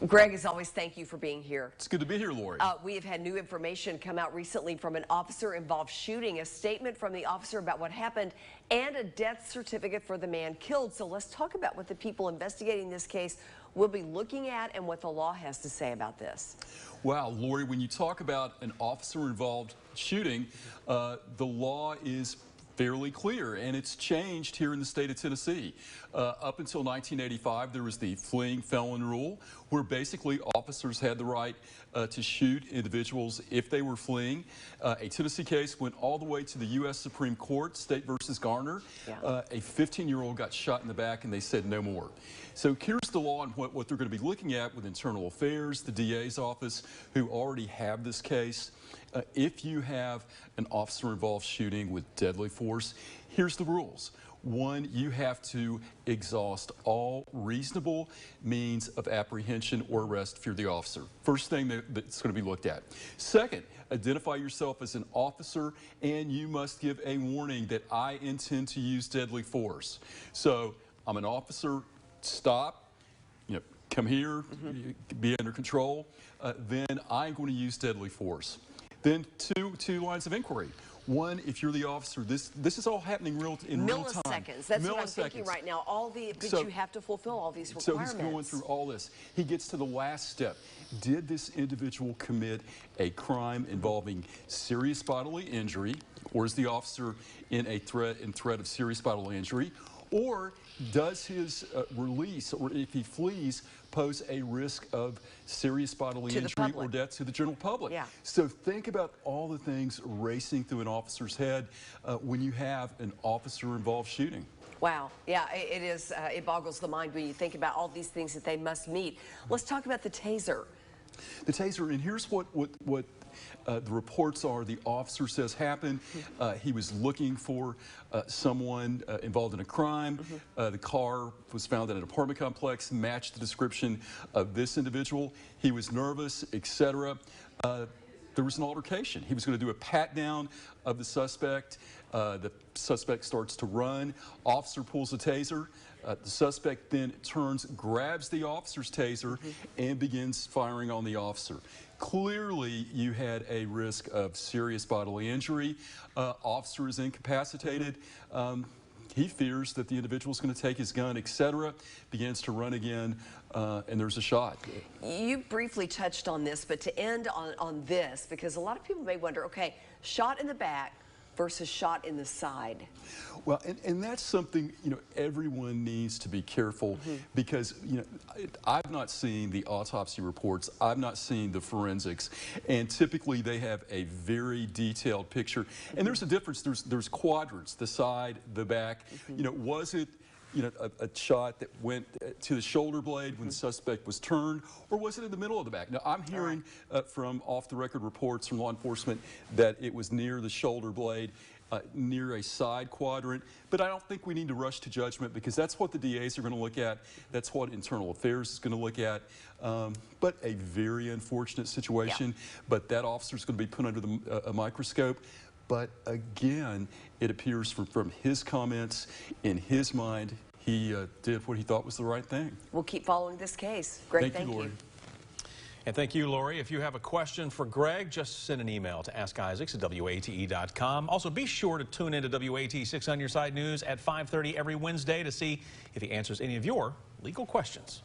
Greg, as always, thank you for being here. It's good to be here, Lori. We have had new information come out recently from an officer-involved shooting, a statement from the officer about what happened, and a death certificate for the man killed. So let's talk about what the people investigating this case will be looking at and what the law has to say about this. Wow, Lori, when you talk about an officer-involved shooting, the law is fairly clear, and it's changed here in the state of Tennessee. Up until 1985, there was the fleeing felon rule, where basically officers had the right to shoot individuals if they were fleeing. A Tennessee case went all the way to the U.S. Supreme Court, State versus Garner. A 15-year-old got shot in the back, and they said no more. So here's the law and what they're going to be looking at with Internal Affairs, the DA's office, who already have this case. If you have an officer-involved shooting with deadly force, here's the rules. One, you have to exhaust all reasonable means of apprehension or arrest for the officer. First thing that's going to be looked at. Second, identify yourself as an officer, and you must give a warning that I intend to use deadly force. So I'm an officer, stop, come here, be under control, then I'm going to use deadly force. Then two lines of inquiry. One, if you're the officer, this is all happening in real time. Milliseconds. That's what I'm thinking right now. But you have to fulfill all these requirements. So he's going through all this. He gets to the last step. Did this individual commit a crime involving serious bodily injury, or is the officer in threat of serious bodily injury? Or does his release, or if he flees, pose a risk of serious bodily injury or death to the general public? Yeah. So think about all the things racing through an officer's head when you have an officer-involved shooting. Wow. Yeah, it is. It boggles the mind when you think about all these things that they must meet. Let's talk about the taser. The taser, and here's what the reports are. The officer says happened. He was looking for someone involved in a crime. The car was found in an apartment complex, matched the description of this individual. He was nervous, etc. There was an altercation. He was going to do a pat down of the suspect. The suspect starts to run. Officer pulls the taser. The suspect then turns, grabs the officer's taser, and begins firing on the officer. Clearly, you had a risk of serious bodily injury. Officer is incapacitated. He fears that the individual is going to take his gun, etc., begins to run again, and there's a shot. You briefly touched on this, but to end on this, because a lot of people may wonder, okay, shot in the back versus shot in the side. Well, and that's something, everyone needs to be careful because, I've not seen the autopsy reports, I've not seen the forensics, and typically they have a very detailed picture. And there's a difference, there's quadrants, the side, the back. Was it a shot that went to the shoulder blade when the suspect was turned, or was it in the middle of the back? Now, I'm hearing from off-the-record reports from law enforcement that it was near the shoulder blade, near a side quadrant, but I don't think we need to rush to judgment because that's what the DAs are going to look at. That's what Internal Affairs is going to look at. But a very unfortunate situation, but that officer is going to be put under a microscope. But again, it appears from his comments, in his mind, he did what he thought was the right thing. We'll keep following this case. Greg, thank you. Lori. And thank you, Lori. If you have a question for Greg, just send an email to AskIsaacs@WATE.com. Also, be sure to tune in to WATE 6 on Your Side News at 5:30 every Wednesday to see if he answers any of your legal questions.